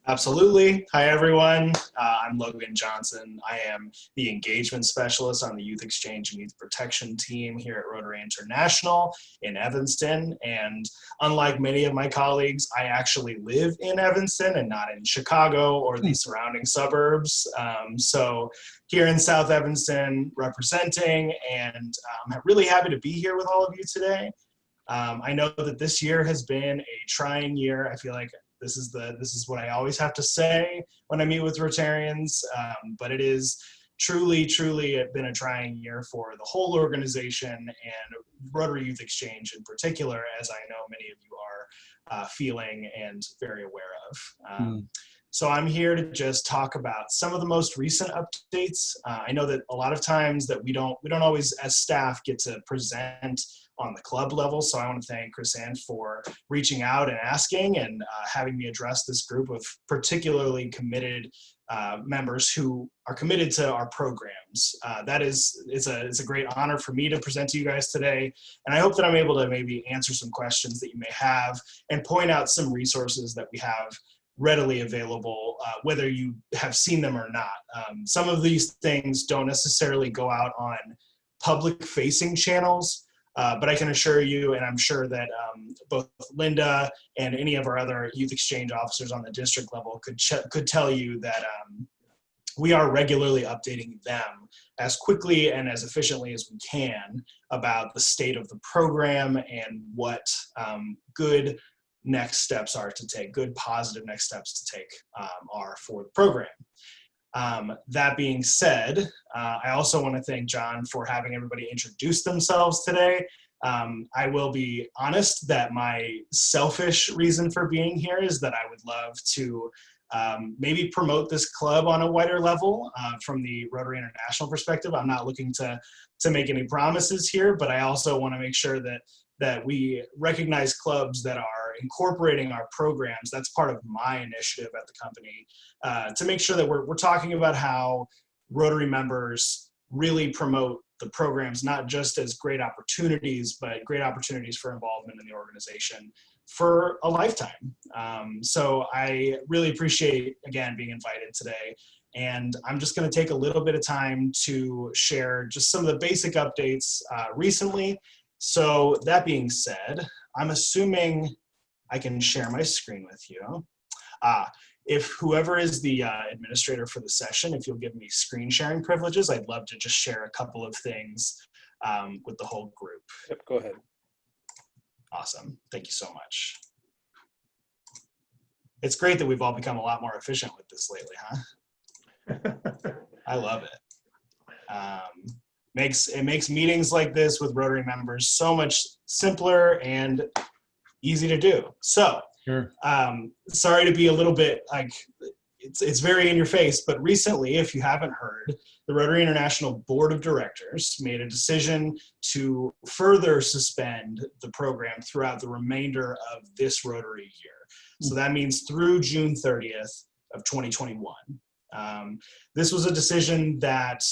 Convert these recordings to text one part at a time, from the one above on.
Absolutely. Hi, everyone. I'm Logan Johnson. I am the engagement specialist on the Youth Exchange and Youth Protection team here at Rotary International in Evanston. And unlike many of my colleagues, I actually live in Evanston and not in Chicago or the surrounding suburbs. So here in South Evanston representing, and I'm really happy to be here with all of you today. I know that this year has been a trying year. I feel like this is what I always have to say when I meet with Rotarians, but it is truly been a trying year for the whole organization and Rotary Youth Exchange in particular, as I know many of you are feeling and very aware of. So I'm here to just talk about some of the most recent updates. I know that a lot of times that we don't always as staff get to present on the club level. So I want to thank Chris Ann for reaching out and asking and having me address this group of particularly committed members who are committed to our programs. It's a great honor for me to present to you guys today. And I hope that I'm able to maybe answer some questions that you may have and point out some resources that we have readily available, whether you have seen them or not. Some of these things don't necessarily go out on public facing channels, but I can assure you, and I'm sure that both Linda and any of our other youth exchange officers on the district level could tell you that we are regularly updating them as quickly and as efficiently as we can about the state of the program and what good next steps are to take, good positive next steps to take are for the program. That being said, I also want to thank John for having everybody introduce themselves today. I will be honest that my selfish reason for being here is that I would love to maybe promote this club on a wider level from the Rotary International perspective. I'm not looking to make any promises here, but I also want to make sure that we recognize clubs that are incorporating our programs. That's part of my initiative at the company to make sure that we're talking about how Rotary members really promote the programs, not just as great opportunities, but great opportunities for involvement in the organization for a lifetime. So I really appreciate, again, being invited today. And I'm just going to take a little bit of time to share just some of the basic updates recently. So that being said, I'm assuming I can share my screen with you. If whoever is the administrator for the session, if you'll give me screen sharing privileges, I'd love to just share a couple of things with the whole group. Yep, go ahead. Awesome, thank you so much. It's great that we've all become a lot more efficient with this lately, huh? I love it. It makes meetings like this with Rotary members so much simpler and easy to do. So, sure. Sorry to be a little bit like, it's very in your face, but recently, if you haven't heard, the Rotary International Board of Directors made a decision to further suspend the program throughout the remainder of this Rotary year. So that means through June 30th of 2021. This was a decision that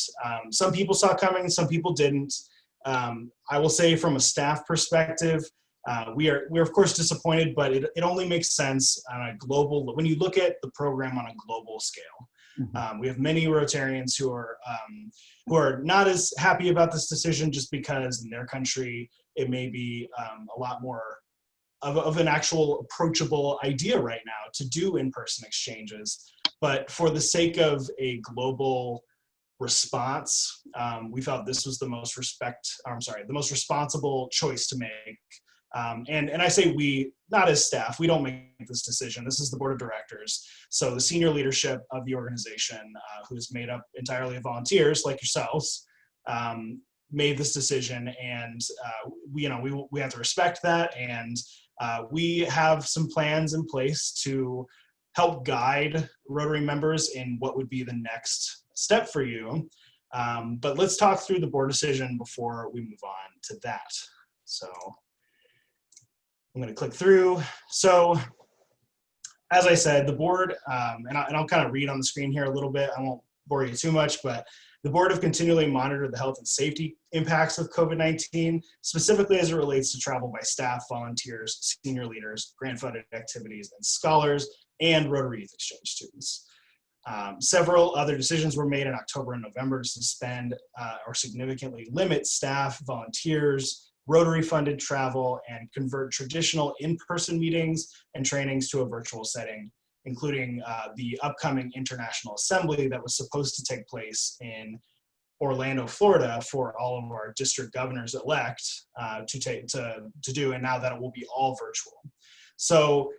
some people saw coming, some people didn't. I will say from a staff perspective, we're of course disappointed, but it only makes sense on a global, when you look at the program on a global scale. We have many Rotarians who are not as happy about this decision just because in their country, it may be a lot more of an actual approachable idea right now to do in-person exchanges. But for the sake of a global response, we felt this was the most responsible choice to make. And I say we, not as staff, we don't make this decision. This is the board of directors. So the senior leadership of the organization, who is made up entirely of volunteers like yourselves, made this decision, and we have to respect that. And we have some plans in place to help guide Rotary members in what would be the next step for you. But let's talk through the board decision before we move on to that. So I'm going to click through. So as I said, the board, and I'll kind of read on the screen here a little bit. I won't bore you too much, but the board have continually monitored the health and safety impacts of COVID-19, specifically as it relates to travel by staff, volunteers, senior leaders, grant-funded activities, and scholars, and Rotary Youth Exchange students. Several other decisions were made in October and November to suspend or significantly limit staff, volunteers, Rotary-funded travel, and convert traditional in-person meetings and trainings to a virtual setting, including the upcoming International Assembly that was supposed to take place in Orlando, Florida, for all of our district governors-elect to do, and now that it will be all virtual. So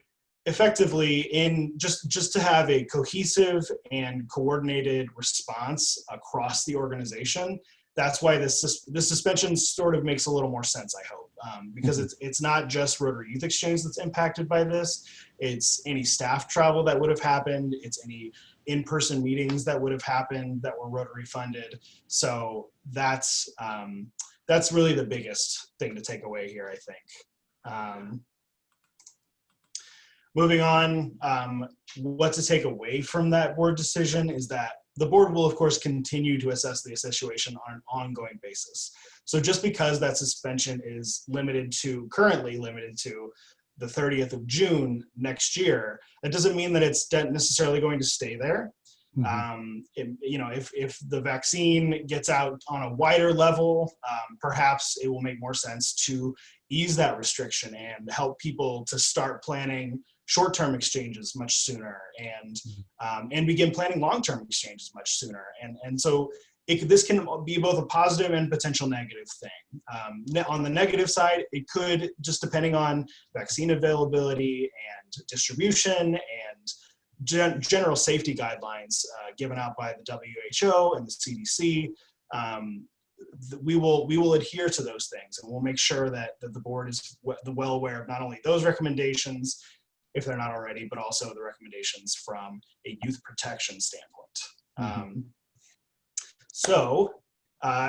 effectively, just to have a cohesive and coordinated response across the organization, that's why this suspension sort of makes a little more sense, I hope, because it's not just Rotary Youth Exchange that's impacted by this. It's any staff travel that would have happened. It's any in-person meetings that would have happened that were Rotary funded. So that's really the biggest thing to take away here, I think. Moving on, what to take away from that board decision is that the board will, of course, continue to assess the situation on an ongoing basis. So just because that suspension is currently limited to the 30th of June next year, that doesn't mean that it's necessarily going to stay there. If the vaccine gets out on a wider level, perhaps it will make more sense to ease that restriction and help people to start planning short-term exchanges much sooner and begin planning long-term exchanges much sooner. And so this can be both a positive and potential negative thing. On the negative side, it could, just depending on vaccine availability and distribution and general safety guidelines given out by the WHO and the CDC, we will adhere to those things, and we'll make sure that the board is well aware of not only those recommendations, if they're not already, but also the recommendations from a youth protection standpoint.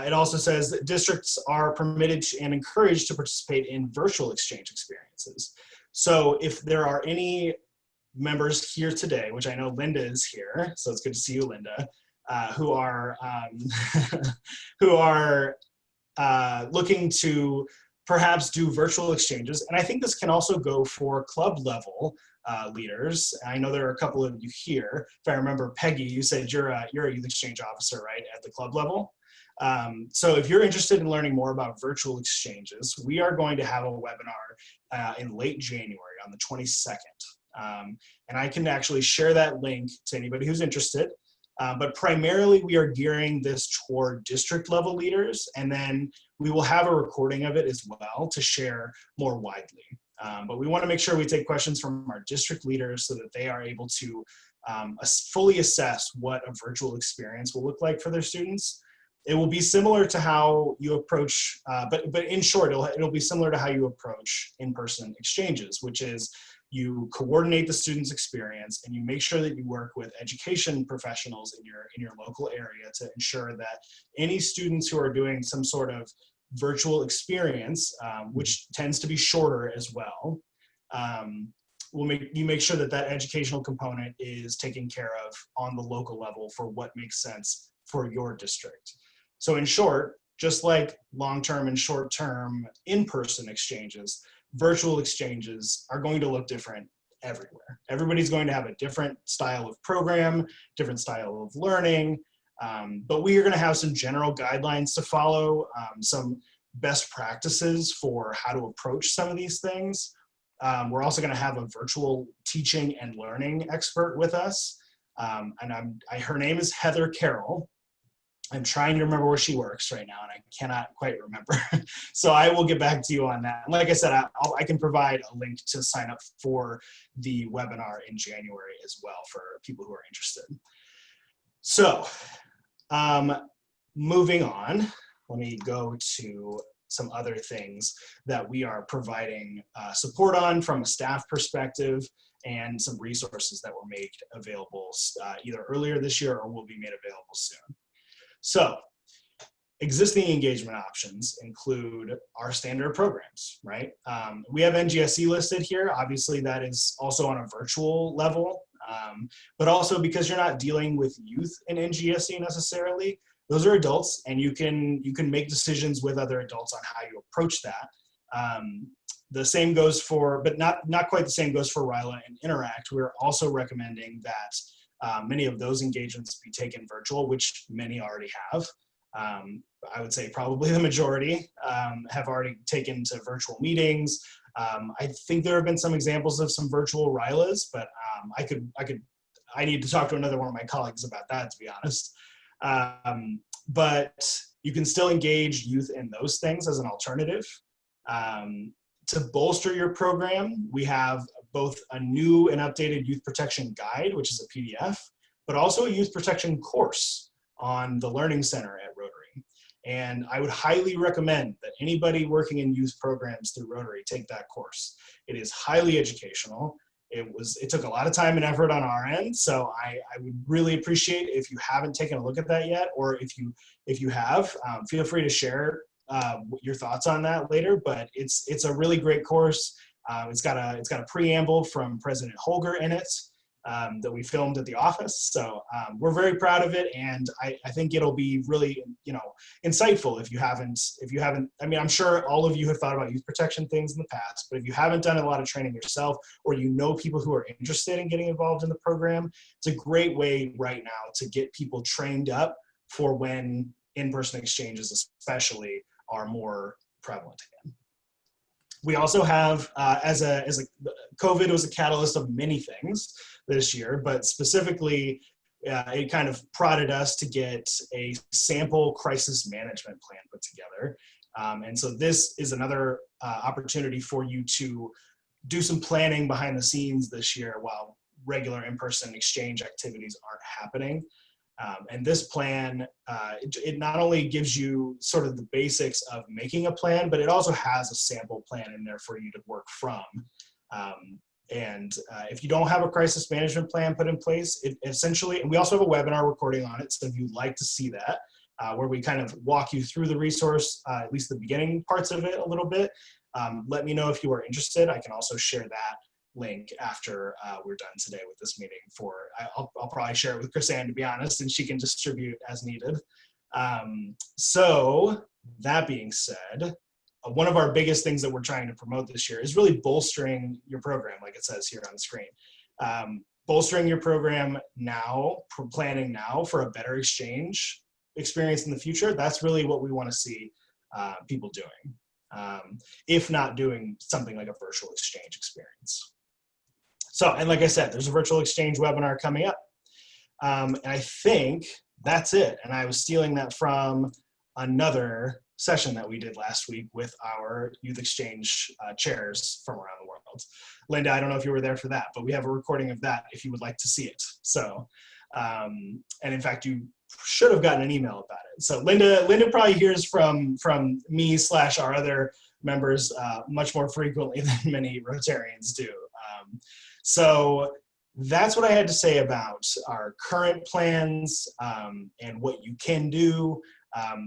It also says that districts are permitted and encouraged to participate in virtual exchange experiences. So if there are any members here today, which I know Linda is here, so it's good to see you, Linda, who are looking to perhaps do virtual exchanges. And I think this can also go for club level leaders. I know there are a couple of you here. If I remember, Peggy, you said you're a youth exchange officer, right, at the club level? So if you're interested in learning more about virtual exchanges, we are going to have a webinar in late January on the 22nd. And I can actually share that link to anybody who's interested. But primarily we are gearing this toward district level leaders, and then we will have a recording of it as well to share more widely. But we want to make sure we take questions from our district leaders so that they are able to fully assess what a virtual experience will look like for their students. It will be similar to how you approach, but in short, it'll be similar to how you approach in-person exchanges, which is you coordinate the student's experience and you make sure that you work with education professionals in your local area to ensure that any students who are doing some sort of virtual experience, which tends to be shorter as well, you make sure that that educational component is taken care of on the local level for what makes sense for your district. So in short, just like long-term and short-term in-person exchanges, virtual exchanges are going to look different everywhere. Everybody's going to have a different style of program, different style of learning, but we are going to have some general guidelines to follow, some best practices for how to approach some of these things. We're also going to have a virtual teaching and learning expert with us, and her name is Heather Carroll. I'm trying to remember where she works right now, and I cannot quite remember. So I will get back to you on that. And like I said, I can provide a link to sign up for the webinar in January as well for people who are interested. So moving on, let me go to some other things that we are providing support on from a staff perspective, and some resources that were made available either earlier this year or will be made available soon. So existing engagement options include our standard programs, right? We have NGSE listed here. Obviously, that is also on a virtual level. but also because you're not dealing with youth in NGSE necessarily. Those are adults, and you can make decisions with other adults on how you approach that. The same goes for, but not quite the same goes for RILA and Interact. We're also recommending that many of those engagements be taken virtual, which many already have. I would say probably the majority have already taken to virtual meetings. I think there have been some examples of some virtual RILAs, but I need to talk to another one of my colleagues about that, to be honest. But you can still engage youth in those things as an alternative. To bolster your program, we have both a new and updated youth protection guide, which is a PDF, but also a youth protection course on the Learning Center at Rotary. And I would highly recommend that anybody working in youth programs through Rotary take that course. It is highly educational. It took a lot of time and effort on our end, so I would really appreciate if you haven't taken a look at that yet, or if you have, feel free to share your thoughts on that later. But it's a really great course. It's got a preamble from President Holger in it that we filmed at the office. So we're very proud of it, and I think it'll be really, insightful if you haven't, I mean, I'm sure all of you have thought about youth protection things in the past, but if you haven't done a lot of training yourself, or you know people who are interested in getting involved in the program, it's a great way right now to get people trained up for when in-person exchanges especially are more prevalent again. We also have, as a COVID was a catalyst of many things this year, but specifically, it kind of prodded us to get a sample crisis management plan put together. And so this is another opportunity for you to do some planning behind the scenes this year while regular in-person exchange activities aren't happening. And this plan, it not only gives you sort of the basics of making a plan, but it also has a sample plan in there for you to work from. And if you don't have a crisis management plan put in place, it essentially, and we also have a webinar recording on it, so if you'd like to see that, where we kind of walk you through the resource, at least the beginning parts of it a little bit, let me know if you are interested. I can also share that link after we're done today with this meeting. I'll probably share it with Chris Ann, to be honest, and she can distribute as needed. So that being said, one of our biggest things that we're trying to promote this year is really bolstering your program, like it says here on the screen. Bolstering your program now, planning now for a better exchange experience in the future. That's really what we want to see people doing, if not doing something like a virtual exchange experience. So, and like I said, there's a virtual exchange webinar coming up. And I think that's it. And I was stealing that from another session that we did last week with our youth exchange chairs from around the world. Linda, I don't know if you were there for that, but we have a recording of that if you would like to see it. So, and in fact, you should have gotten an email about it. So Linda probably hears from me / our other members much more frequently than many Rotarians do. So that's what I had to say about our current plans and what you can do.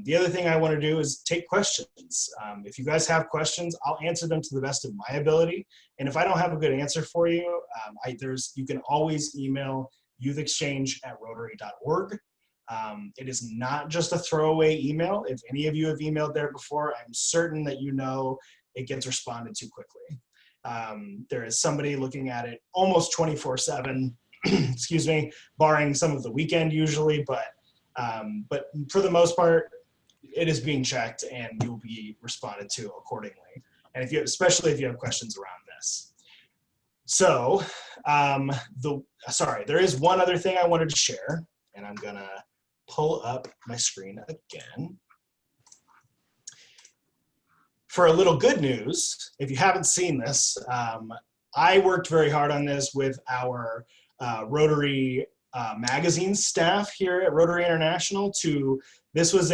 The other thing I want to do is take questions. If you guys have questions, I'll answer them to the best of my ability. And if I don't have a good answer for you, you can always email youthexchange@rotary.org. It is not just a throwaway email. If any of you have emailed there before, I'm certain that you know it gets responded to quickly. There is somebody looking at it almost 24/7, excuse me, barring some of the weekend usually, but for the most part, it is being checked and you'll be responded to accordingly. And especially if you have questions around this. So, there is one other thing I wanted to share, and I'm gonna pull up my screen again. For a little good news, if you haven't seen this, I worked very hard on this with our Rotary magazine staff here at Rotary International. This was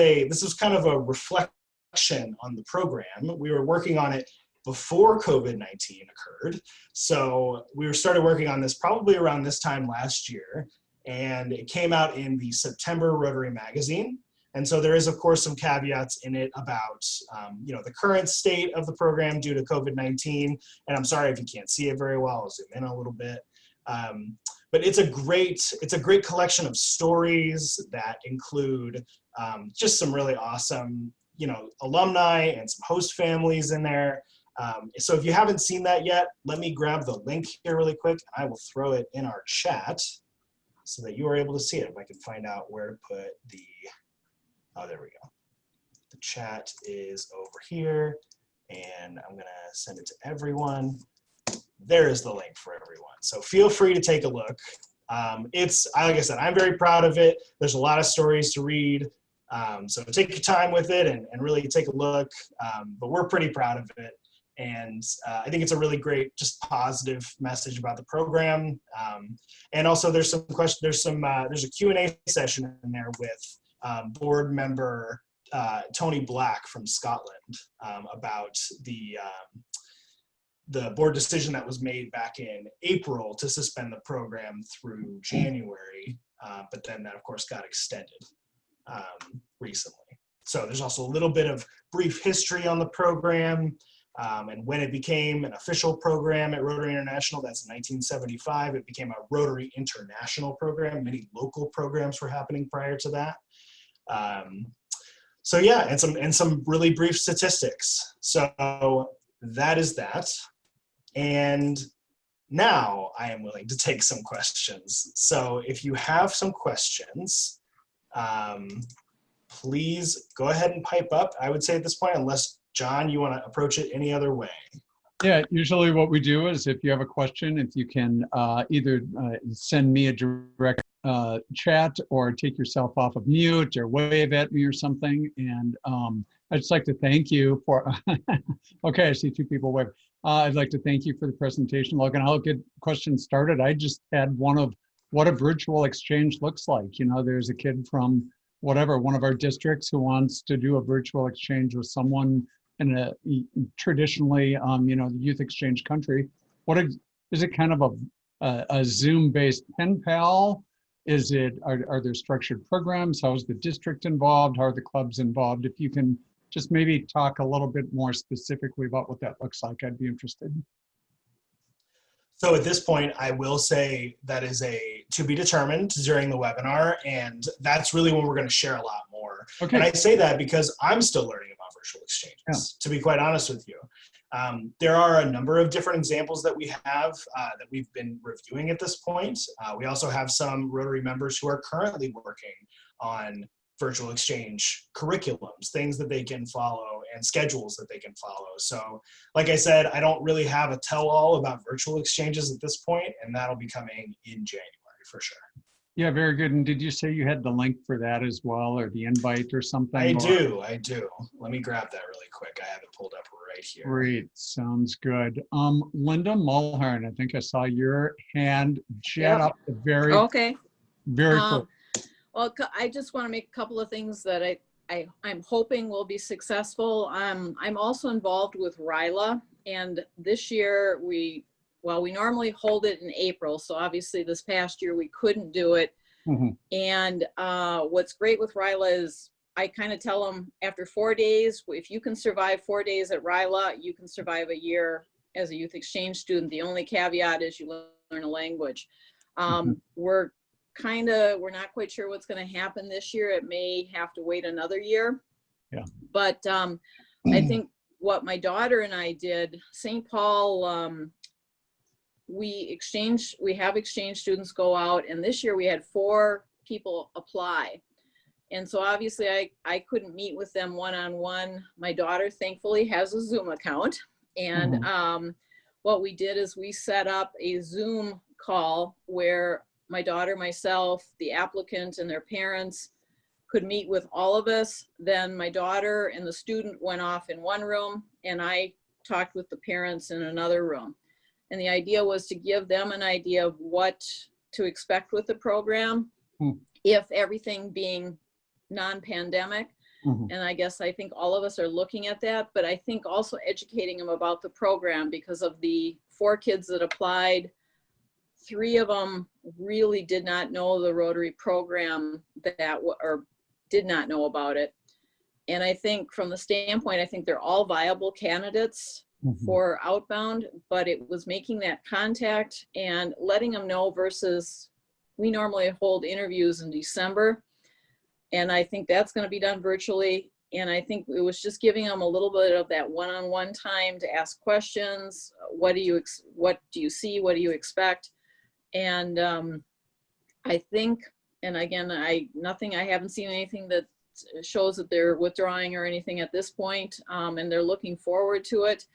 kind of a reflection on the program. We were working on it before COVID-19 occurred. So we started working on this probably around this time last year, and it came out in the September Rotary magazine. And so there is, of course, some caveats in it about, the current state of the program due to COVID-19. And I'm sorry if you can't see it very well, I'll zoom in a little bit. but it's a great collection of stories that include just some really awesome, alumni and some host families in there. So if you haven't seen that yet, let me grab the link here really quick. I will throw it in our chat so that you are able to see it. If I can find out where to put oh, there we go. The chat is over here, and I'm gonna send it to everyone. There is the link for everyone. So feel free to take a look. It's, like I said, I'm very proud of it. There's a lot of stories to read. So take your time with it and really take a look. But we're pretty proud of it. And I think it's a really great, just positive message about the program. And also there's some questions, there's a Q&A session in there with board member Tony Black from Scotland about the board decision that was made back in April to suspend the program through January, but then that of course got extended recently. So there's also a little bit of brief history on the program and when it became an official program at Rotary International. That's in 1975. It became a Rotary International program. Many local programs were happening prior to that. So yeah, and some really brief statistics. So that is that. And now I am willing to take some questions. So if you have some questions, please go ahead and pipe up, I would say at this point, unless John, you want to approach it any other way. Yeah, usually what we do is if you have a question, if you can either send me a direct chat or take yourself off of mute or wave at me or something. And I'd just like to thank you for, okay, I see two people wave. I'd like to thank you for the presentation, Logan. I'll get questions started. I just had one of what a virtual exchange looks like. There's a kid from whatever, one of our districts who wants to do a virtual exchange with someone in a traditionally, the youth exchange country. Is it kind of a Zoom-based pen pal? Are there structured programs? How is the district involved? How are the clubs involved? If you can just maybe talk a little bit more specifically about what that looks like, I'd be interested. So at this point, I will say that is to be determined during the webinar, and that's really when we're going to share a lot more. Okay. And I say that because I'm still learning about virtual exchanges, to be quite honest with you. There are a number of different examples that we have that we've been reviewing at this point. We also have some Rotary members who are currently working on virtual exchange curriculums, things that they can follow and schedules that they can follow. So like I said, I don't really have a tell-all about virtual exchanges at this point, and that'll be coming in January for sure. Yeah, very good. And did you say you had the link for that as well, or the invite or something? I do. Let me grab that really quick. I have it pulled up right here. Great, sounds good. Linda Mulhern, I think I saw your hand jet up very cool. Well, I just want to make a couple of things that I'm hoping will be successful. I'm also involved with RILA, and this year we normally hold it in April, so obviously this past year we couldn't do it. Mm-hmm. And what's great with RILA is I kind of tell them after 4 days, if you can survive 4 days at RILA, you can survive a year as a youth exchange student. The only caveat is you learn a language. Mm-hmm. We're not quite sure what's going to happen this year. It may have to wait another year. Yeah. But I think what my daughter and I did, St. Paul, we have exchange students go out, and this year we had 4 people apply. And so obviously I couldn't meet with them one-on-one. My daughter thankfully has a Zoom account. And what we did is we set up a Zoom call where my daughter, myself, the applicant, and their parents could meet with all of us. Then my daughter and the student went off in one room, and I talked with the parents in another room. And the idea was to give them an idea of what to expect with the program, if everything being non-pandemic. And I think all of us are looking at that, but I think also educating them about the program, because of the 4 kids that applied, 3 of them really did not know the Rotary program or did not know about it. And I think from the standpoint, I think they're all viable candidates, for outbound, but it was making that contact and letting them know versus we normally hold interviews in December. And I think that's going to be done virtually. And I think it was just giving them a little bit of that one-on-one time to ask questions. What do you see? What do you expect? And I think, and again, I haven't seen anything that shows that they're withdrawing or anything at this point, and they're looking forward to it.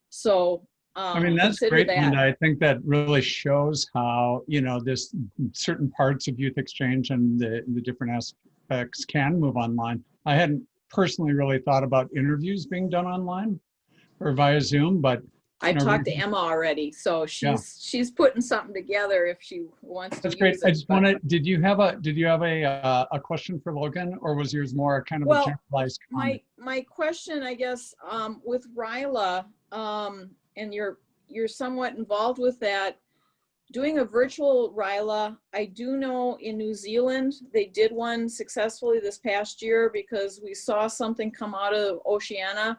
So I mean, that's great. that. And I think that really shows how, this certain parts of Youth Exchange and the different aspects can move online. I hadn't personally really thought about interviews being done online or via Zoom, but I talked to Emma already, so she's putting something together if she wants to. That's great. Use it, I just want to. Did you have a question for Logan, or was yours more kind of a generalized comment? My question, I guess, with RYLA, and you're somewhat involved with that. Doing a virtual RYLA, I do know in New Zealand they did one successfully this past year because we saw something come out of Oceania.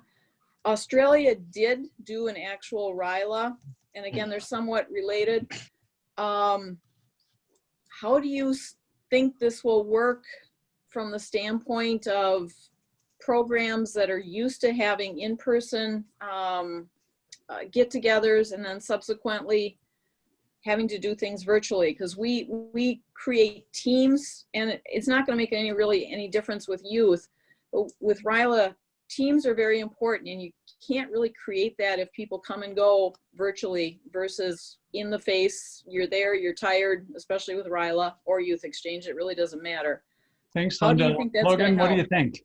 Australia did do an actual RYLA, and again, they're somewhat related. How do you think this will work from the standpoint of programs that are used to having in-person get-togethers and then subsequently having to do things virtually? Because we create teams, and it's not going to make any difference with youth, but with RYLA, teams are very important, and you can't really create that if people come and go virtually versus in the face. You're there, you're tired, especially with RYLA or Youth Exchange. It really doesn't matter. Thanks, Linda. Logan, what do you think?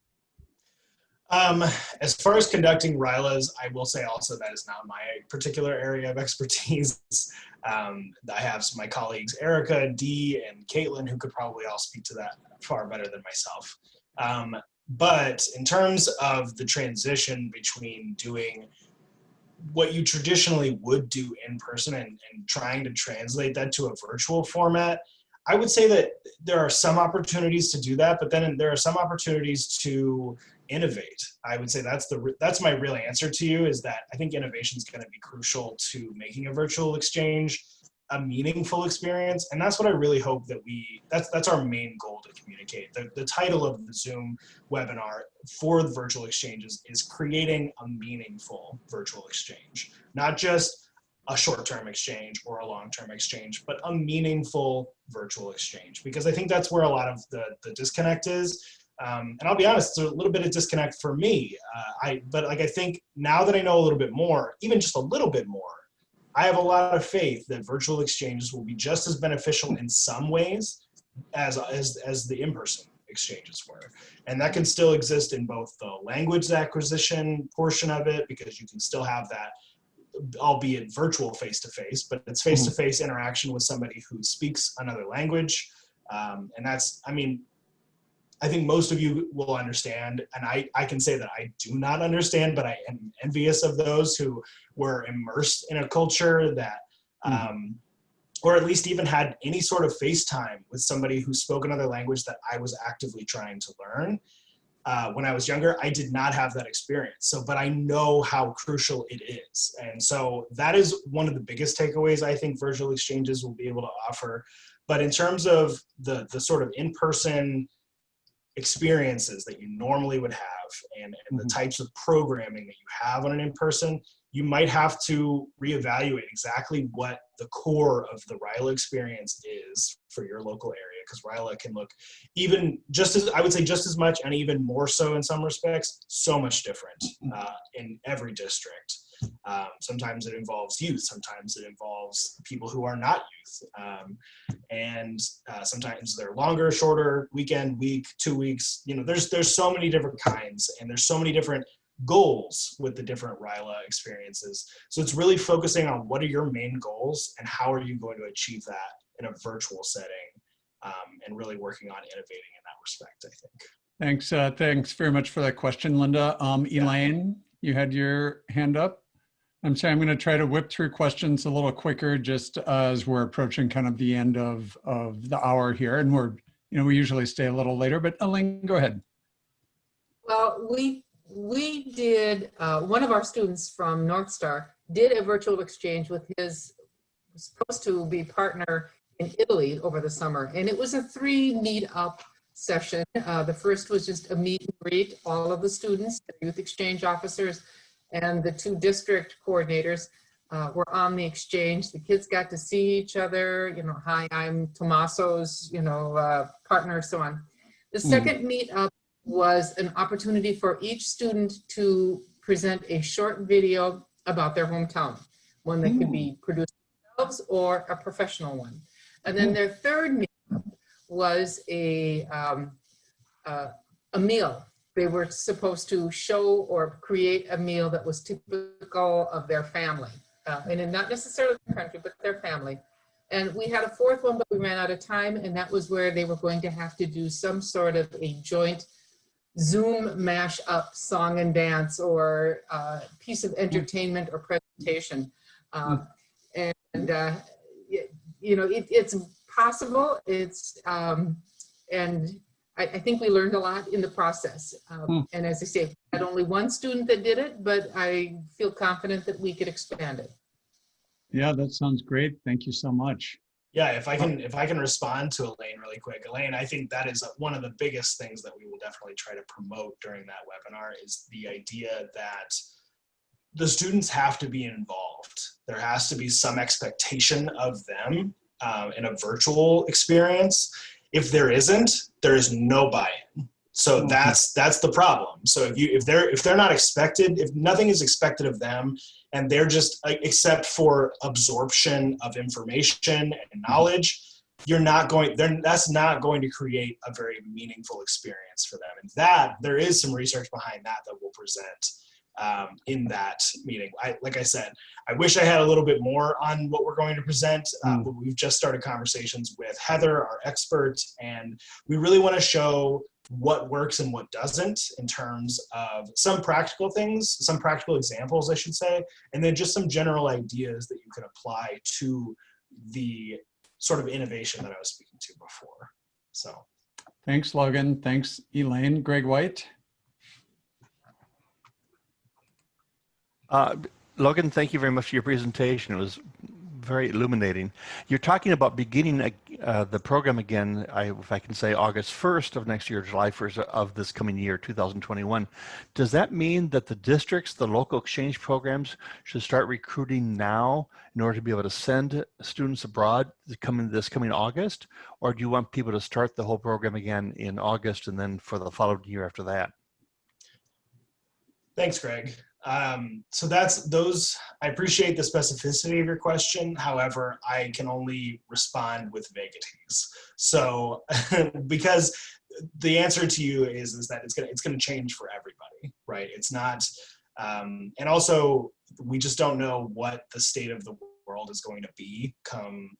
As far as conducting RYLAs, I will say also that is not my particular area of expertise. I have my colleagues, Erica, Dee, and Caitlin, who could probably all speak to that far better than myself. But in terms of the transition between doing what you traditionally would do in person and trying to translate that to a virtual format, I would say that there are some opportunities to do that, but then there are some opportunities to innovate. I would say that's my real answer to you, is that I think innovation is going to be crucial to making a virtual exchange a meaningful experience. And that's what I really hope that that's our main goal to communicate. The title of the Zoom webinar for the virtual exchanges is creating a meaningful virtual exchange, not just a short-term exchange or a long-term exchange, but a meaningful virtual exchange, because I think that's where a lot of the disconnect is. And I'll be honest, it's a little bit of disconnect for me. But I think now that I know a little bit more, even just a little bit more, I have a lot of faith that virtual exchanges will be just as beneficial in some ways as the in-person exchanges were. And that can still exist in both the language acquisition portion of it, because you can still have that, albeit virtual face-to-face, but it's face-to-face interaction with somebody who speaks another language. And that's, I think most of you will understand, and I can say that I do not understand, but I am envious of those who were immersed in a culture that, or at least even had any sort of FaceTime with somebody who spoke another language that I was actively trying to learn. When I was younger, I did not have that experience. But I know how crucial it is. And so that is one of the biggest takeaways I think virtual exchanges will be able to offer. But in terms of the sort of in-person experiences that you normally would have and the types of programming that you have on an in-person, you might have to reevaluate exactly what the core of the RYLA experience is for your local area, because RYLA can look even just as much, and even more so in some respects, so much different in every district. Sometimes it involves youth, sometimes it involves people who are not youth, and sometimes they're longer, shorter, weekend, week, 2 weeks. There's so many different kinds, and there's so many different goals with the different RYLA experiences. So it's really focusing on what are your main goals and how are you going to achieve that in a virtual setting, and really working on innovating in that respect, I think. Thanks very much for that question, Linda. Elaine, you had your hand up. I'm sorry, I'm going to try to whip through questions a little quicker, just as we're approaching kind of the end of the hour here, and we usually stay a little later, but Elaine, go ahead. Well, we did, one of our students from North Star did a virtual exchange with his supposed to be partner in Italy over the summer. And it was a 3 meet-up session. The first was just a meet and greet, all of the students, the youth exchange officers, and the 2 district coordinators were on the exchange. The kids got to see each other, you know, hi, I'm Tommaso's, you know, partner, so on. The second meet-up was an opportunity for each student to present a short video about their hometown, one that could be produced themselves or a professional one. And then their third meetup was a meal. They were supposed to show or create a meal that was typical of their family, and not necessarily their country, but their family. And we had a 4th one, but we ran out of time, and that was where they were going to have to do some sort of a joint Zoom mash-up song and dance or piece of entertainment or presentation. You know, it's possible. It's and I think we learned a lot in the process. And as I say, we had only 1 student that did it, but I feel confident that we could expand it. Yeah, that sounds great. Thank you so much. Yeah, if I can respond to Elaine really quick. Elaine, I think that is one of the biggest things that we will definitely try to promote during that webinar is the idea that the students have to be involved. There has to be some expectation of them in a virtual experience. If there isn't, there is no buy-in. So that's the problem. So if they're not expected, if nothing is expected of them, and they're just except for absorption of information and knowledge, that's not going to create a very meaningful experience for them. And that there is some research behind that we'll present in that meeting. Like I said, I wish I had a little bit more on what we're going to present, but we've just started conversations with Heather, our expert, and we really want to show what works and what doesn't in terms of some practical things, some practical examples, I should say, and then just some general ideas that you could apply to the sort of innovation that I was speaking to before. So. Thanks, Logan. Thanks, Elaine. Greg White. Logan, thank you very much for your presentation. It was very illuminating. You're talking about beginning the program again, if I can say August 1st of next year, July 1st of this coming year, 2021. Does that mean that the districts, the local exchange programs should start recruiting now in order to be able to send students abroad this coming August? Or do you want people to start the whole program again in August and then for the following year after that? Thanks, Greg. So I appreciate the specificity of your question. However, I can only respond with vagaries. So because the answer to you is that it's going to change for everybody, right? It's not, and also we just don't know what the state of the world is going to be come,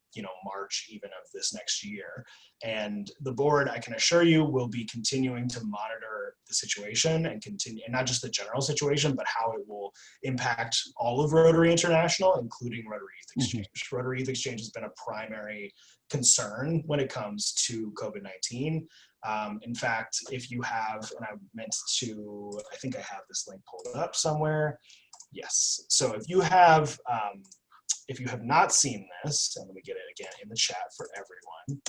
March even of this next year. And the board, I can assure you, will be continuing to monitor the situation and not just the general situation, but how it will impact all of Rotary International, including Rotary Youth Exchange. Rotary Youth Exchange has been a primary concern when it comes to COVID-19. In fact, if you have, and I think I have this link pulled up somewhere. Yes. So if you have not seen this, and let me get it again in the chat for everyone,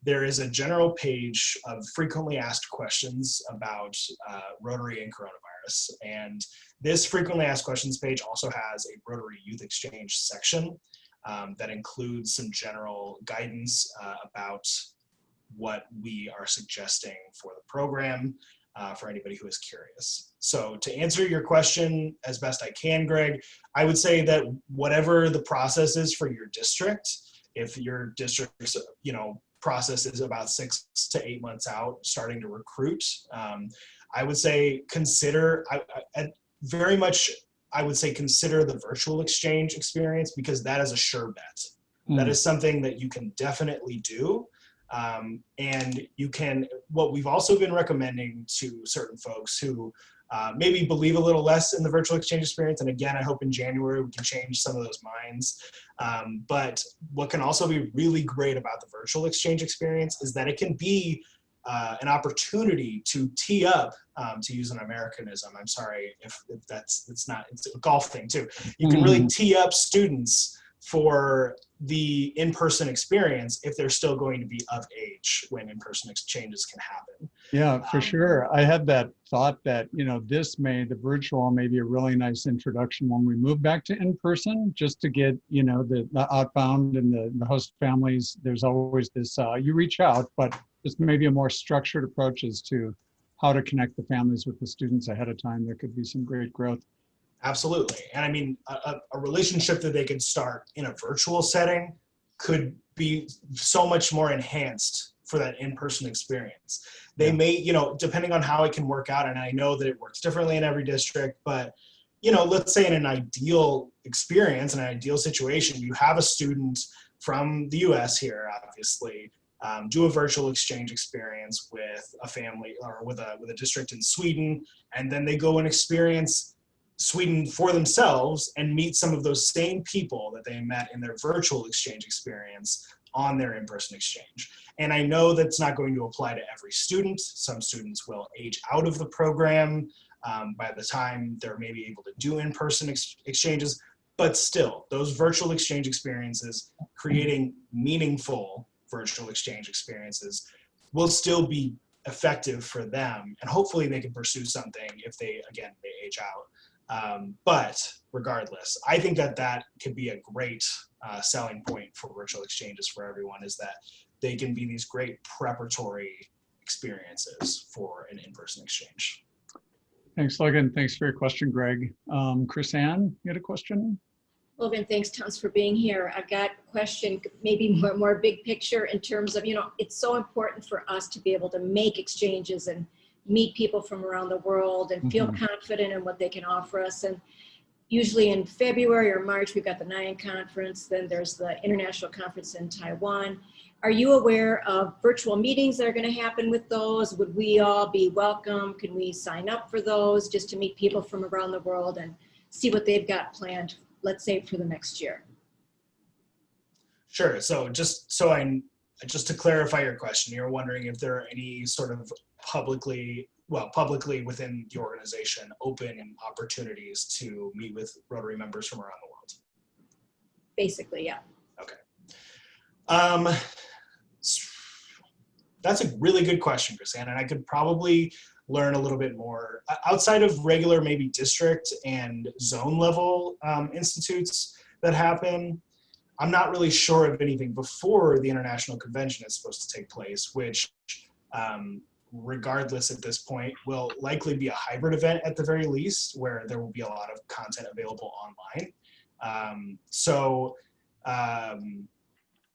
there is a general page of frequently asked questions about Rotary and coronavirus. And this frequently asked questions page also has a Rotary Youth Exchange section that includes some general guidance about what we are suggesting for the program. For anybody who is curious. So to answer your question as best I can, Greg, I would say that whatever the process is for your district, if your district's process is about 6 to 8 months out starting to recruit, I would say consider consider the virtual exchange experience, because that is a sure bet. That is something that you can definitely do. And what we've also been recommending to certain folks who maybe believe a little less in the virtual exchange experience, and again, I hope in January we can change some of those minds, but what can also be really great about the virtual exchange experience is that it can be an opportunity to tee up, to use an Americanism. I'm sorry if it's not, it's a golf thing too. You can really tee up students for the in-person experience if they're still going to be of age when in-person exchanges can happen. Yeah, for sure. I had that thought that, the virtual may be a really nice introduction when we move back to in-person, just to get, the outbound and the host families. There's always this, you reach out, but just maybe a more structured approach as to how to connect the families with the students ahead of time. There could be some great growth. Absolutely. And I mean, a relationship that they could start in a virtual setting could be so much more enhanced for that in-person experience. They may, depending on how it can work out, and I know that it works differently in every district, but, let's say in an ideal experience, in an ideal situation, you have a student from the US here, obviously, do a virtual exchange experience with a family or with a district in Sweden, and then they go and experience Sweden for themselves and meet some of those same people that they met in their virtual exchange experience on their in-person exchange. And I know that's not going to apply to every student. Some students will age out of the program by the time they're maybe able to do in-person exchanges, but still, those virtual exchange experiences, creating meaningful virtual exchange experiences, will still be effective for them, and hopefully they can pursue something if they age out. But regardless, I think that could be a great selling point for virtual exchanges for everyone, is that they can be these great preparatory experiences for an in-person exchange. Thanks, Logan. Thanks for your question, Greg. Chris Ann, you had a question? Logan, thanks tons for being here. I've got a question, maybe more big picture in terms of, it's so important for us to be able to make exchanges and meet people from around the world and feel confident in what they can offer us. And usually in February or March, we've got the NIAN conference, then there's the international conference in Taiwan. Are you aware of virtual meetings that are going to happen with those? Would we all be welcome? Can we sign up for those just to meet people from around the world and see what they've got planned, let's say for the next year? Sure. So just to clarify your question, you're wondering if there are any sort of publicly within the organization open opportunities to meet with Rotary members from around the world. Basically, yeah. Okay. That's a really good question, Chrisanne, and I could probably learn a little bit more outside of regular maybe district and zone level institutes that happen. I'm not really sure of anything before the international convention is supposed to take place, which regardless at this point will likely be a hybrid event at the very least, where there will be a lot of content available online.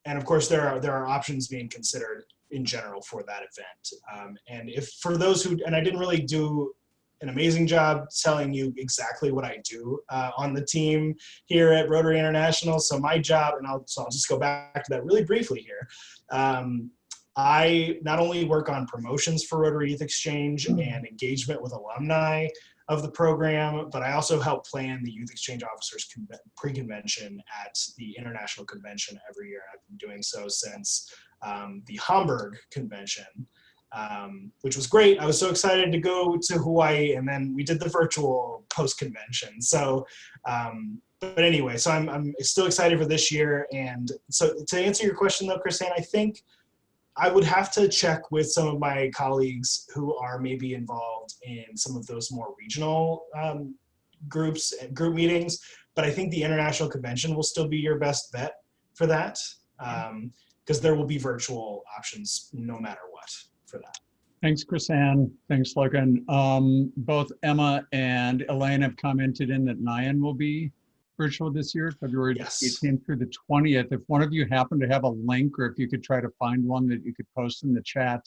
And of course there are options being considered in general for that event. And if for those who, and I didn't really do an amazing job telling you exactly what I do on the team here at Rotary International. So my job, and I'll just go back to that really briefly here. I not only work on promotions for Rotary Youth Exchange and engagement with alumni of the program, but I also help plan the Youth Exchange Officers Preconvention at the International Convention every year. I've been doing so since the Hamburg Convention, which was great. I was so excited to go to Hawaii, and then we did the virtual post-convention. So, but anyway, so I'm still excited for this year. And so to answer your question though, Chrisanne, I think I would have to check with some of my colleagues who are maybe involved in some of those more regional group meetings, but I think the International Convention will still be your best bet for that, because there will be virtual options no matter what for that. Thanks, Chrisanne. Thanks, Logan. Both Emma and Elaine have commented in that NIAN will be virtual this year, February 18th through the 20th. If one of you happen to have a link, or if you could try to find one that you could post in the chat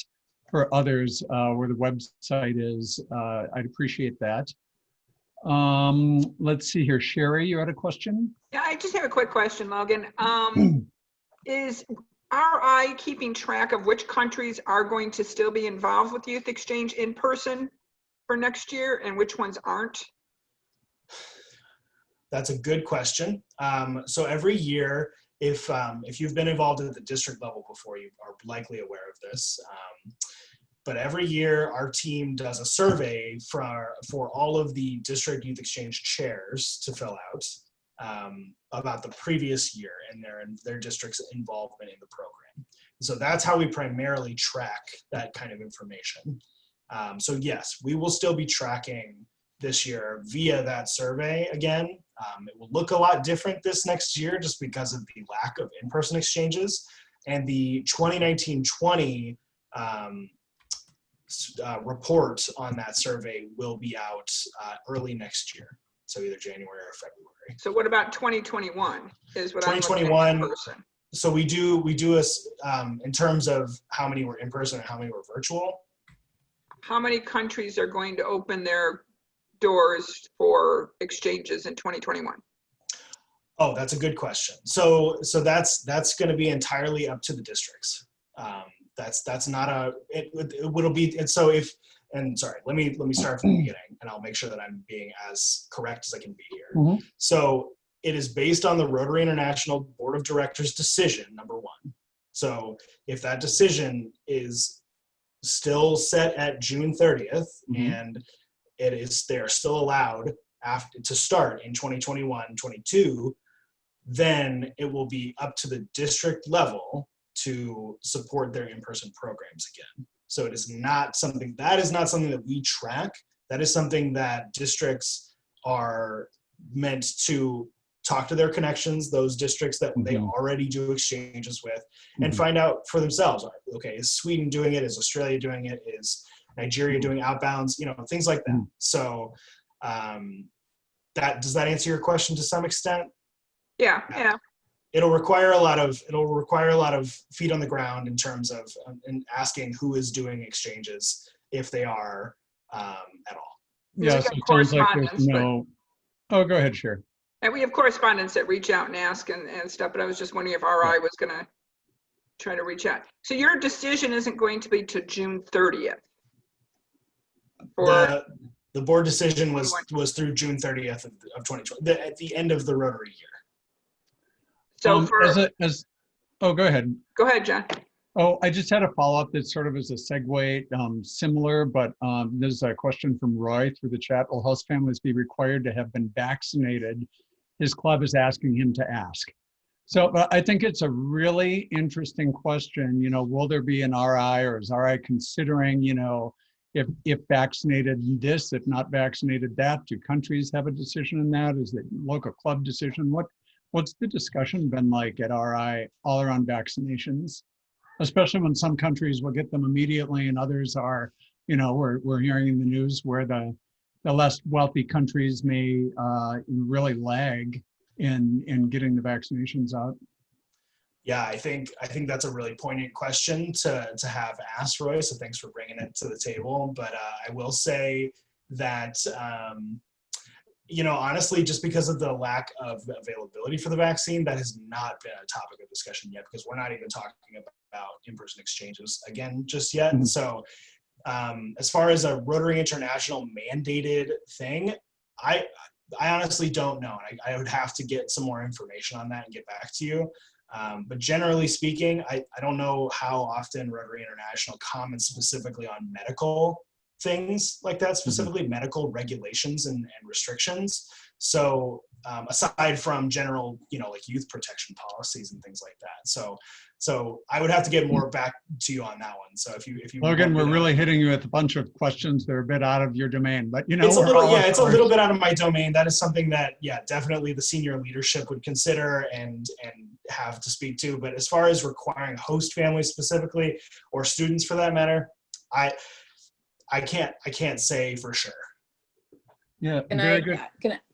for others where the website is, I'd appreciate that. Let's see here. Sherry, you had a question? Yeah, I just have a quick question, Logan. Is RI keeping track of which countries are going to still be involved with Youth Exchange in person for next year and which ones aren't? That's a good question. So every year, if you've been involved at the district level before, you are likely aware of this. but every year our team does a survey for all of the district youth exchange chairs to fill out about the previous year and their district's involvement in the program. So that's how we primarily track that kind of information. So yes, we will still be tracking this year via that survey again. It will look a lot different this next year just because of the lack of in-person exchanges. And the 2019-20 report on that survey will be out early next year. So either January or February. So what about 2021 is what 2021, I'm looking at. So we do in terms of how many were in person and how many were virtual. How many countries are going to open their doors for exchanges in 2021? Oh, that's a good question. So that's going to be entirely up to the districts. That's not it'll be, and so sorry, let me start from the beginning and I'll make sure that I'm being as correct as I can be here. Mhm. So it is based on the Rotary International Board of Directors decision, number one. So if that decision is still set at June 30th and they're still allowed to start in 2021-22, then it will be up to the district level to support their in-person programs again. So it is not something that we track. That is something that districts are meant to talk to their connections, those districts that they already do exchanges with, and find out for themselves. Okay, is Sweden doing it? Is Australia doing it? Is Nigeria doing outbounds? Things like that. So does that answer your question to some extent? Yeah. It'll require a lot of feet on the ground in terms of asking who is doing exchanges, if they are at all. Yeah, so it sounds like there's no. Oh, go ahead, Sher. And we have correspondents that reach out and ask and stuff, but I was just wondering if RI was going to try to reach out. So your decision isn't going to be to June 30th? The board decision was through June 30th of 2020, at the end of the Rotary year. So go ahead. Go ahead, John. Oh, I just had a follow-up that sort of is a segue, similar, but there's a question from Roy through the chat. Will host families be required to have been vaccinated? His club is asking him to ask. So I think it's a really interesting question. Will there be an RI, or is RI considering, if vaccinated this, if not vaccinated that? Do countries have a decision in that? Is it local club decision? What's the discussion been like at RI all around vaccinations? Especially when some countries will get them immediately and others are, we're hearing in the news where the less wealthy countries may really lag in getting the vaccinations out. Yeah, I think that's a really poignant question to have asked, Roy, so thanks for bringing it to the table. But I will say that, honestly, just because of the lack of availability for the vaccine, that has not been a topic of discussion yet, because we're not even talking about in-person exchanges again just yet. Mm-hmm. So as far as a Rotary International mandated thing, I honestly don't know. I would have to get some more information on that and get back to you. But generally speaking, I don't know how often Rotary International comments specifically on medical things like that, specifically medical regulations and restrictions. So aside from general, like youth protection policies and things like that. So I would have to get more back to you on that one. So if you Logan, we're really hitting you with a bunch of questions that are a bit out of your domain, but it's a little bit out of my domain. That is something that, definitely the senior leadership would consider and have to speak to. But as far as requiring host families specifically, or students for that matter, I can't say for sure. Yeah, very good.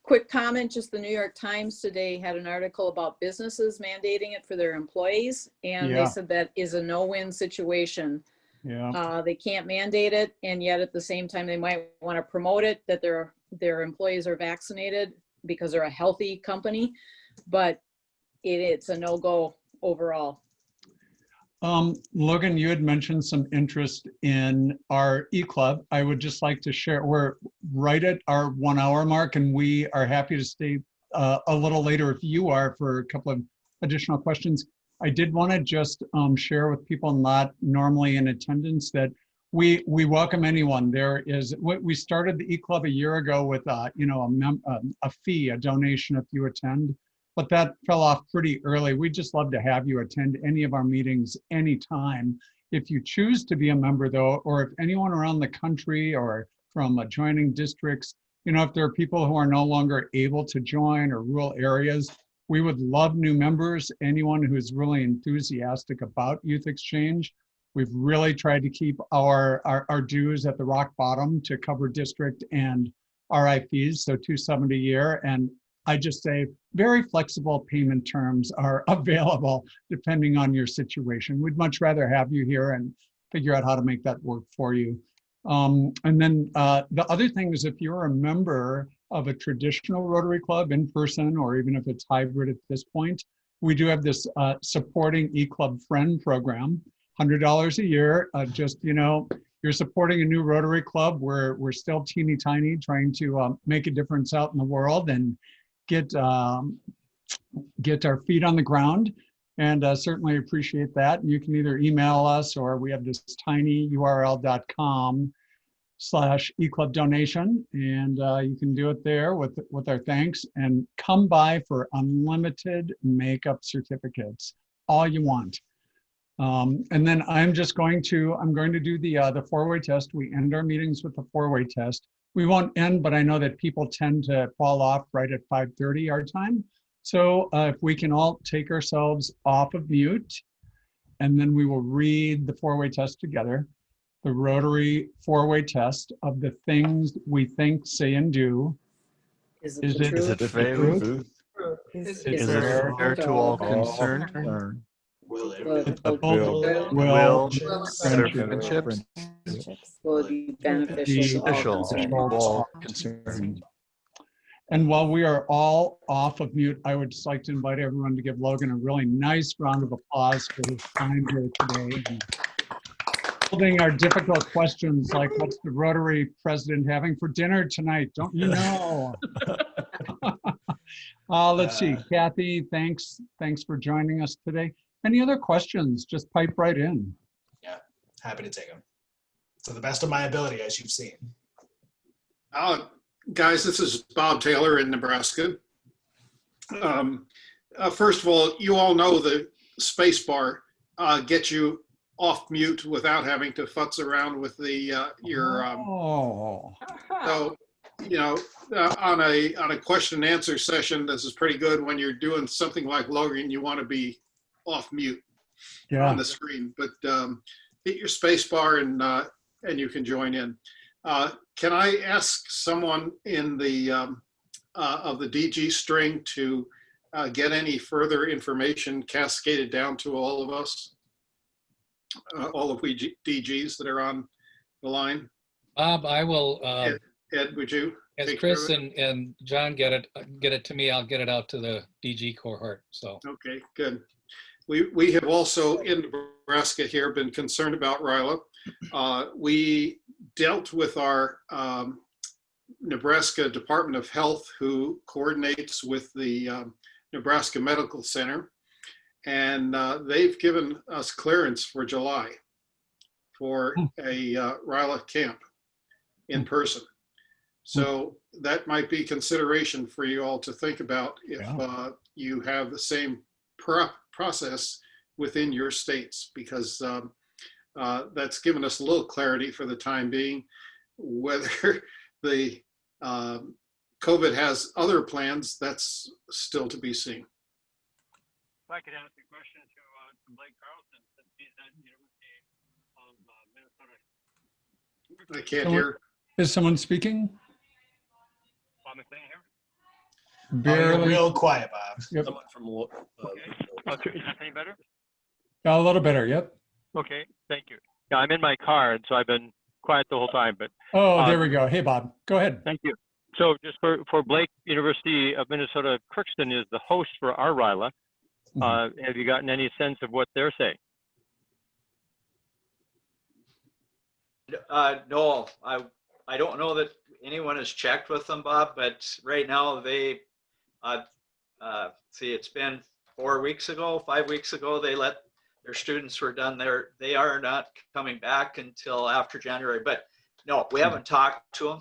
Quick comment, just the New York Times today had an article about businesses mandating it for their employees, and they said that is a no-win situation. Yeah. They can't mandate it, and yet at the same time they might want to promote it, that their employees are vaccinated because they're a healthy company, but it's a no-go overall. Logan, you had mentioned some interest in our e-club. I would just like to share, we're right at our 1 hour mark, and we are happy to stay a little later if you are for a couple of additional questions. I did want to just share with people not normally in attendance that we welcome anyone. We started the e-club a year ago with a fee, a donation if you attend, but that fell off pretty early. We'd just love to have you attend any of our meetings anytime. If you choose to be a member though, or if anyone around the country or from adjoining districts, if there are people who are no longer able to join or rural areas, we would love new members, anyone who is really enthusiastic about Youth Exchange. We've really tried to keep our dues at the rock bottom to cover district and RI fees, so $270 a year. And I just say very flexible payment terms are available depending on your situation. We'd much rather have you here and figure out how to make that work for you. And then the other thing is if you're a member of a traditional Rotary Club in person, or even if it's hybrid at this point, we do have this supporting e-club friend program, $100 a year. You're supporting a new Rotary Club. We're still teeny tiny, trying to make a difference out in the world and get our feet on the ground. And certainly appreciate that. You can either email us, or we have this tinyurl.com/eclub donation, and you can do it there with our thanks, and come by for unlimited makeup certificates, all you want. And then I'm going to do the four-way test. We end our meetings with the four-way test. We won't end, but I know that people tend to fall off right at 5:30 our time. So if we can all take ourselves off of mute, and then we will read the four-way test together. The Rotary four-way test of the things we think, say, and do. Is Is the it fair? Is Is it it fair to all concerned? Will it Will friendships will be beneficial to all concerned? concerned. And while we are all off of mute, I would just like to invite everyone to give Logan a really nice round of applause for his time here today. And holding our difficult questions like, what's the Rotary president having for dinner tonight? Don't you know? Let's see, Kathy, thanks for joining us today. Any other questions? Just pipe right in. Yeah, happy to take them. To the best of my ability, as you've seen. Guys, this is Bob Taylor in Nebraska. First of all, you all know the space bar gets you off mute without having to futz around with your. So, on a question and answer session, this is pretty good. When you're doing something like Logan, you want to be off mute on the screen, but hit your space bar and you can join in. Can I ask someone in the of the DG string to get any further information cascaded down to all of us, all of we DGs that are on the line? Bob, I will. Ed, would you? As Chris and John get it to me, I'll get it out to the DG cohort. So. Okay, good. We have also in Nebraska here been concerned about RILA. We dealt with our Nebraska Department of Health, who coordinates with the Nebraska Medical Center, and they've given us clearance for July for a RILA camp in person. So that might be consideration for you all to think about if you have the same process within your states, because that's given us a little clarity for the time being. Whether the COVID has other plans, that's still to be seen. If I could ask a question to Blake Carlson, since he's at University of Minnesota. I can't hear. Is someone speaking? Bob McLean here. Barely. Real quiet, Bob. Yep. Someone from okay. Is that any better? A little better, yep. Okay, thank you. Yeah, I'm in my car, and so I've been quiet the whole time. But there we go. Hey, Bob, go ahead. Thank you. So just for Blake, University of Minnesota Crookston is the host for our RILA. Have you gotten any sense of what they're saying? No, I don't know that anyone has checked with them, Bob, but right now they, see, it's been 5 weeks ago, they let their students were done there. They are not coming back until after January, but no, we haven't talked to them.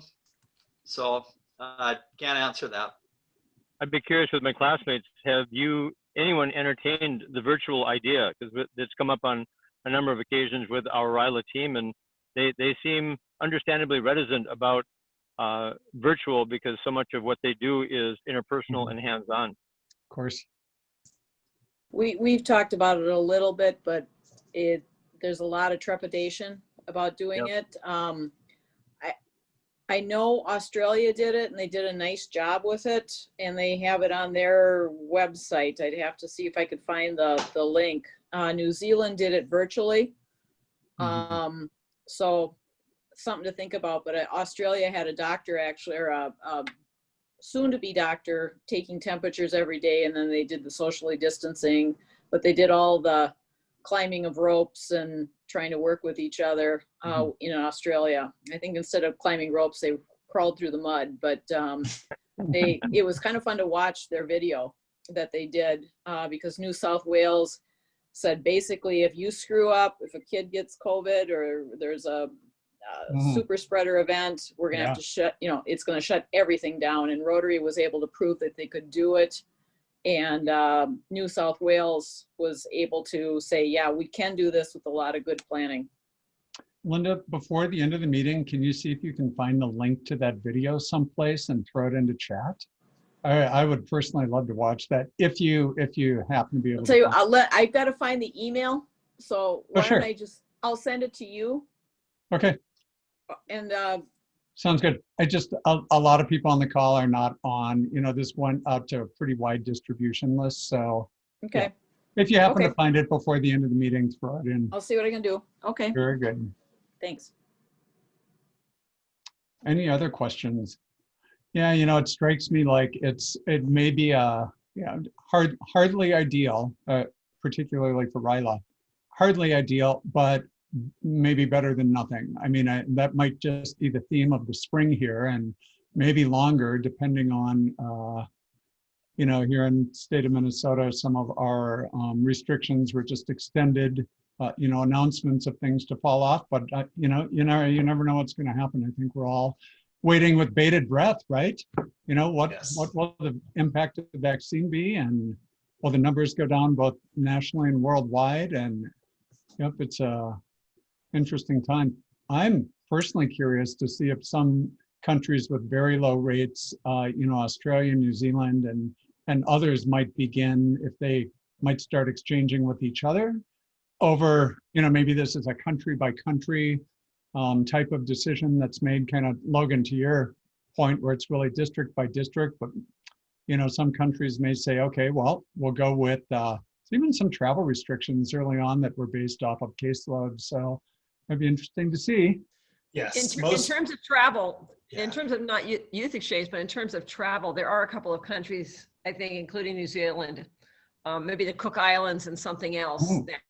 So I can't answer that. I'd be curious with my classmates, have anyone entertained the virtual idea? Because it's come up on a number of occasions with our RILA team, and they seem understandably reticent about virtual because so much of what they do is interpersonal and hands-on. Of course. We've talked about it a little bit, but there's a lot of trepidation about doing it. I know Australia did it and they did a nice job with it, and they have it on their website. I'd have to see if I could find the link. New Zealand did it virtually. So something to think about, but Australia had a doctor actually, or a soon-to-be doctor, taking temperatures every day, and then they did the socially distancing, but they did all the climbing of ropes and trying to work with each other in Australia. I think instead of climbing ropes, they crawled through the mud, but it was kind of fun to watch their video that they did because New South Wales said basically if you screw up, if a kid gets COVID or there's a super spreader event, we're gonna have to shut, it's gonna shut everything down. And Rotary was able to prove that they could do it. And New South Wales was able to say, yeah, we can do this with a lot of good planning. Linda, before the end of the meeting, can you see if you can find the link to that video someplace and throw it into chat? I would personally love to watch that if you happen to be able I'll tell you, I've got to find the email. So why sure. don't I'll send it to you. Okay. And sounds good. A lot of people on the call are not on, this went out to a pretty wide distribution list. So okay. Yeah. If you happen to find it before the end of the meeting, throw it in. I'll see what I can do. Okay. Very good. Thanks. Any other questions? Yeah, it strikes me like it may be hardly ideal, particularly for RILA. Hardly ideal, but maybe better than nothing. I mean, that might just be the theme of the spring here, and maybe longer, depending on, here in the state of Minnesota, some of our restrictions were just extended, announcements of things to fall off. But, you never know what's going to happen. I think we're all waiting with bated breath, right? What will the impact of the vaccine be? And will the numbers go down both nationally and worldwide? And it's a interesting time. I'm personally curious to see if some countries with very low rates, Australia, New Zealand, and others might begin, if they might start exchanging with each other over, maybe this is a country by country type of decision that's made, kind of, Logan, to your point, where it's really district by district, but some countries may say, okay, well, we'll go with even some travel restrictions early on that were based off of caseload. So it'd be interesting to see. Yes. In terms of travel, in terms of not youth exchange, but in terms of travel, there are a couple of countries, I think, including New Zealand, maybe the Cook Islands and something else that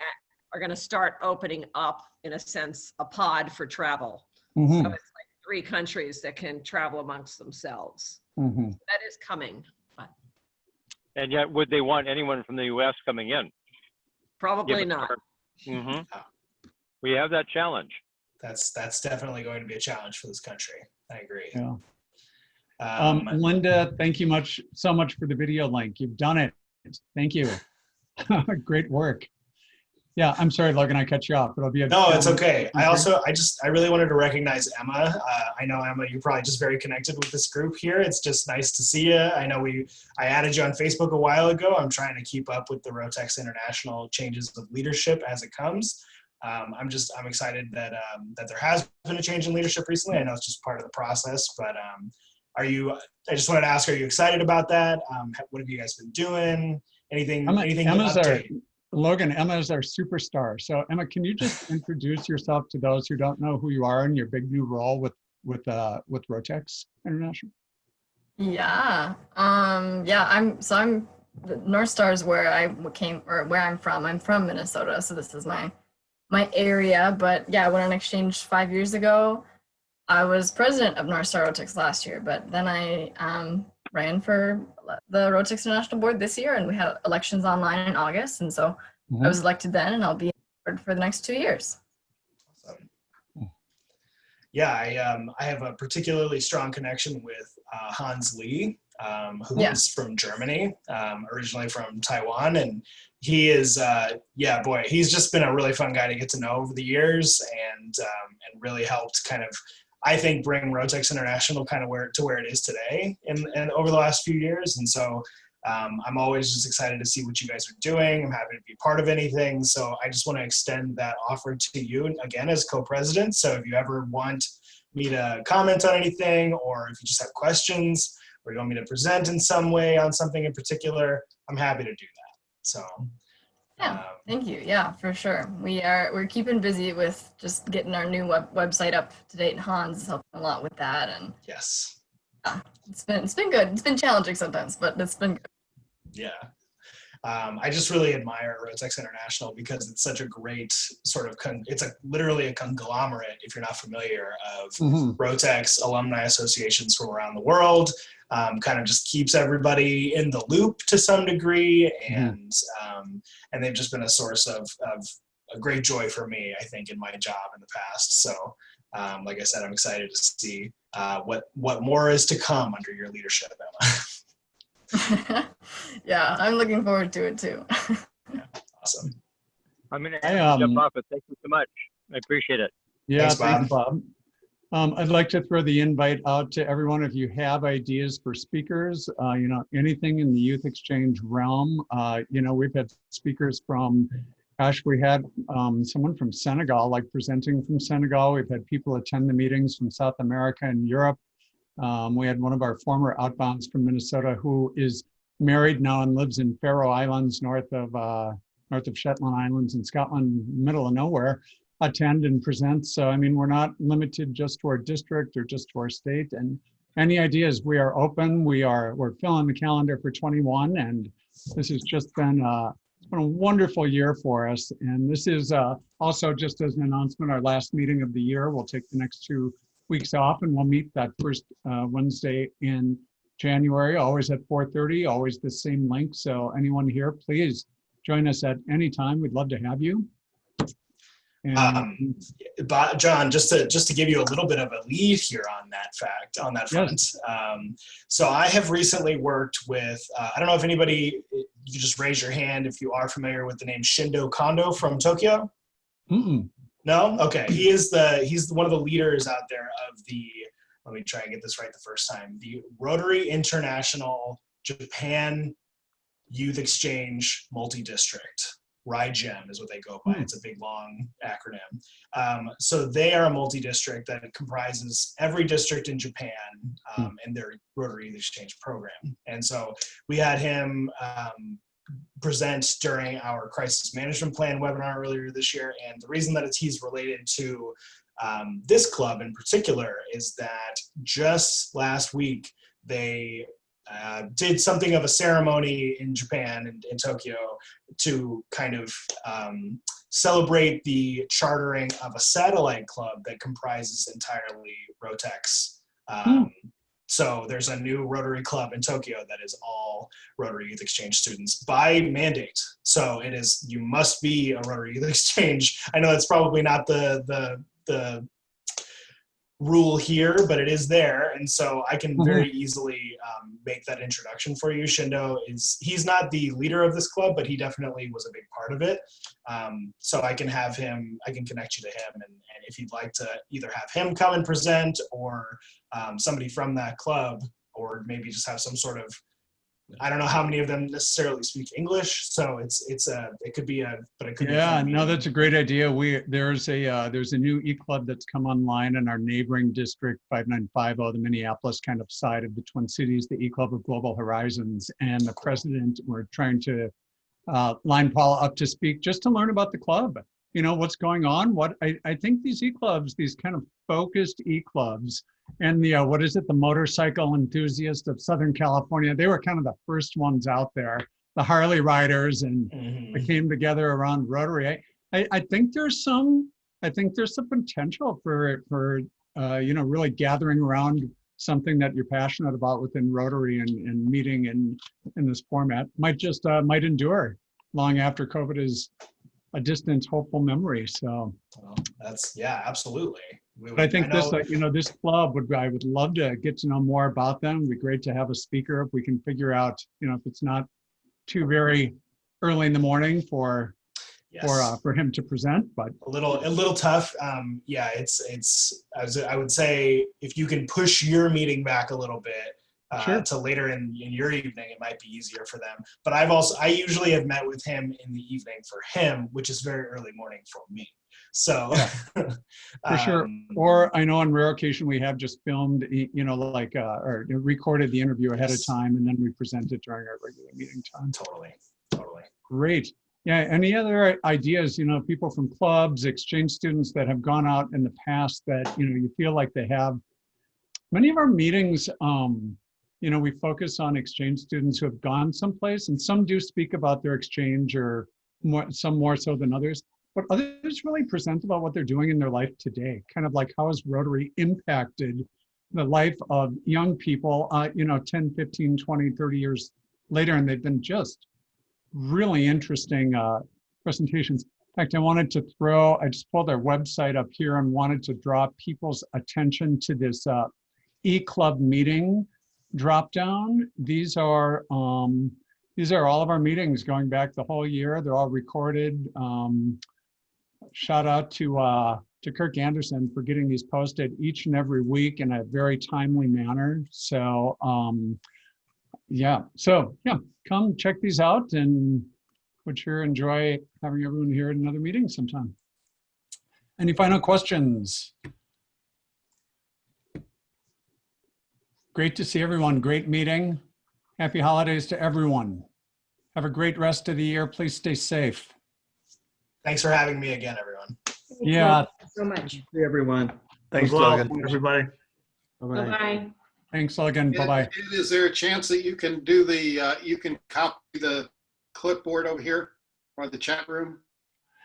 are going to start opening up, in a sense, a pod for travel. So it's like 3 countries that can travel amongst themselves. That is coming. And yet, would they want anyone from the U.S. coming in? Probably not. We have that challenge. That's definitely going to be a challenge for this country. I agree. Yeah. Linda, thank you so much for the video link. You've done it. Thank you. Great work. Yeah, I'm sorry, Logan, I cut you off. It'll be No, it's okay. I really wanted to recognize Emma. I know, Emma, you're probably just very connected with this group here. It's just nice to see you. I know I added you on Facebook a while ago. I'm trying to keep up with the Rotex International changes of leadership as it comes. I'm excited that there has been a change in leadership recently. I know it's just part of the process, but I just wanted to ask, are you excited about that? What have you guys been doing? Anything to update? Logan, Emma is our superstar. So Emma, can you just introduce yourself to those who don't know who you are and your big new role with Rotex International? Yeah. I'm North Star is where I'm from. I'm from Minnesota, so this is my area. But yeah, I went on exchange 5 years ago. I was president of North Star Rotex last year, but then I ran for the Rotex International Board this year, and we had elections online in August, and so I was elected then, and I'll be on board for the next 2 years. Awesome. Yeah, I have a particularly strong connection with Hans Lee, who is from Germany, originally from Taiwan, and he is, boy, he's just been a really fun guy to get to know over the years, and really helped kind of, I think, bring Rotex International kind of where it is today, and over the last few years, and so. I'm always just excited to see what you guys are doing. I'm happy to be part of anything. So I just want to extend that offer to you again as co-president. So if you ever want me to comment on anything, or if you just have questions, or you want me to present in some way on something in particular, I'm happy to do that. So yeah, thank you. Yeah, for sure. We're keeping busy with just getting our new website up to date. Hans is helping a lot with that, and yes, it's been good. It's been challenging sometimes, but it's been good. Yeah. I just really admire Rotex International because it's such a great sort of, it's literally a conglomerate, if you're not familiar, of Rotex alumni associations from around the world, kind of just keeps everybody in the loop to some degree, and they've just been a source of a great joy for me, I think, in my job in the past. So, like I said, I'm excited to see what more is to come under your leadership, Emma. Yeah, I'm looking forward to it too. Yeah, awesome. I'm going to jump off, but thank you so much. I appreciate it. Yeah, thanks, Bob. I'd like to throw the invite out to everyone. If you have ideas for speakers, anything in the youth exchange realm, we've had speakers from, we had someone from Senegal, like presenting from Senegal. We've had people attend the meetings from South America and Europe. We had one of our former outbounds from Minnesota who is married now and lives in Faroe Islands, north of Shetland Islands in Scotland, middle of nowhere, attend and present. So, I mean, we're not limited just to our district or just to our state. And any ideas, we are open. We're filling the calendar for 21, and this has just been it's been a wonderful year for us. And this is also, just as an announcement, our last meeting of the year. We'll take the next 2 weeks off, and we'll meet that first Wednesday in January, always at 4:30, always the same link. So anyone here, please join us at any time. We'd love to have you. And, John, just to give you a little bit of a lead here on that front. Yes. So I have recently worked with, I don't know if anybody, you just raise your hand if you are familiar with the name Shindo Kondo from Tokyo. No? Okay. He's one of the leaders out there of let me try and get this right the first time, the Rotary International Japan Youth Exchange Multi-District. RIGEM is what they go by. It's a big, long acronym. So they are a multi-district that comprises every district in Japan in their Rotary Youth Exchange program. And so we had him present during our crisis management plan webinar earlier this year. And the reason that he's related to this club in particular is that just last week, they did something of a ceremony in Japan, in Tokyo, to kind of celebrate the chartering of a satellite club that comprises entirely Rotex. So there's a new Rotary club in Tokyo that is all Rotary Youth Exchange students by mandate. So it is, you must be a Rotary Youth Exchange. I know that's probably not the rule here, but it is there, and so I can very easily make that introduction for you. Shindo he's not the leader of this club, but he definitely was a big part of it. So I can connect you to him, and if you'd like to either have him come and present, or somebody from that club, or maybe just have some sort of, I don't know how many of them necessarily speak English, so it could be but it could be. Yeah, no, that's a great idea. There's a new e-club that's come online in our neighboring district, 5950, the Minneapolis kind of side of the Twin Cities, the e-club of Global Horizons, and the president, we're trying to line Paula up to speak just to learn about the club. What's going on. I think these e-clubs, these kind of focused e-clubs, and the the motorcycle enthusiast of Southern California, they were kind of the first ones out there, the Harley riders, and they came together around Rotary. I think there's some potential for really gathering around something that you're passionate about within Rotary, and meeting in this format might endure. long after COVID is a distant, hopeful memory. So Well, yeah, absolutely. but I think this, this club I would love to get to know more about them. It'd be great to have a speaker if we can figure out, if it's not too very early in the morning for him to present, but a little tough. Yeah, I would say if you can push your meeting back a little bit to later in your evening, it might be easier for them. But I usually have met with him in the evening for him, which is very early morning for me. So for sure. Or I know on rare occasion we have just filmed, or recorded the interview ahead of time, and then we present it during our regular meeting time. Totally. Great. Yeah. Any other ideas? People from clubs, exchange students that have gone out in the past that you feel like they have. Many of our meetings, we focus on exchange students who have gone someplace, and some do speak about their exchange, or some more so than others. But others really present about what they're doing in their life today, kind of like how has Rotary impacted the life of young people, 10, 15, 20, 30 years later, and they've been just really interesting presentations. In fact, I just pulled their website up here and wanted to draw people's attention to this e-club meeting drop down. These are all of our meetings going back the whole year. They're all recorded. Shout out to Kirk Anderson for getting these posted each and every week in a very timely manner. So come check these out, and would sure enjoy having everyone here at another meeting sometime. Any final questions? Great to see everyone. Great meeting. Happy holidays to everyone. Have a great rest of the year. Please stay safe. Thanks for having me again, everyone. Yeah. Thanks so much. See everyone. Thanks, Well, Logan. everybody. Bye-bye. Bye-bye. Thanks, Logan. Bye-bye. Is there a chance that you can do you can copy the clipboard over here or the chat room?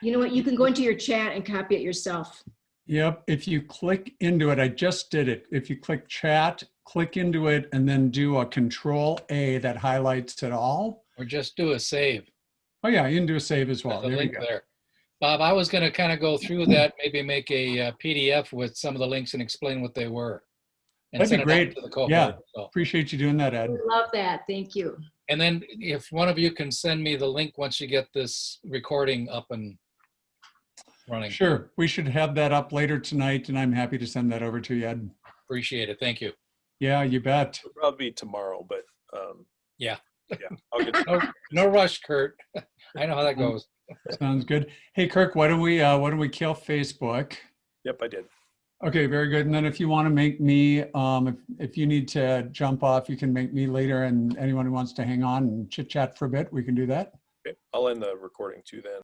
You know what? You can go into your chat and copy it yourself. Yep. If you click into it, I just did it. If you click chat, click into it, and then do a Control-A that highlights it all. Or just do a save. Oh yeah, you can do a save as well. There's a There you link go. there. Bob, I was going to kind of go through that, maybe make a PDF with some of the links and explain what they were. And That'd be send it out great. to the cohort. Yeah. So. Appreciate you doing that, Ed. Love that. Thank you. And then if one of you can send me the link once you get this recording up and running. Sure. We should have that up later tonight, and I'm happy to send that over to you, Ed. Appreciate it. Thank you. Yeah, you bet. It'll probably be tomorrow, but yeah. I'll get no rush, Kurt. I know how that goes. Sounds good. Hey, Kirk, why don't we kill Facebook? Yep, I did. Okay, very good. And then if you want to make me, if you need to jump off, you can make me later, and anyone who wants to hang on and chit chat for a bit, we can do that. Okay, I'll end the recording too then.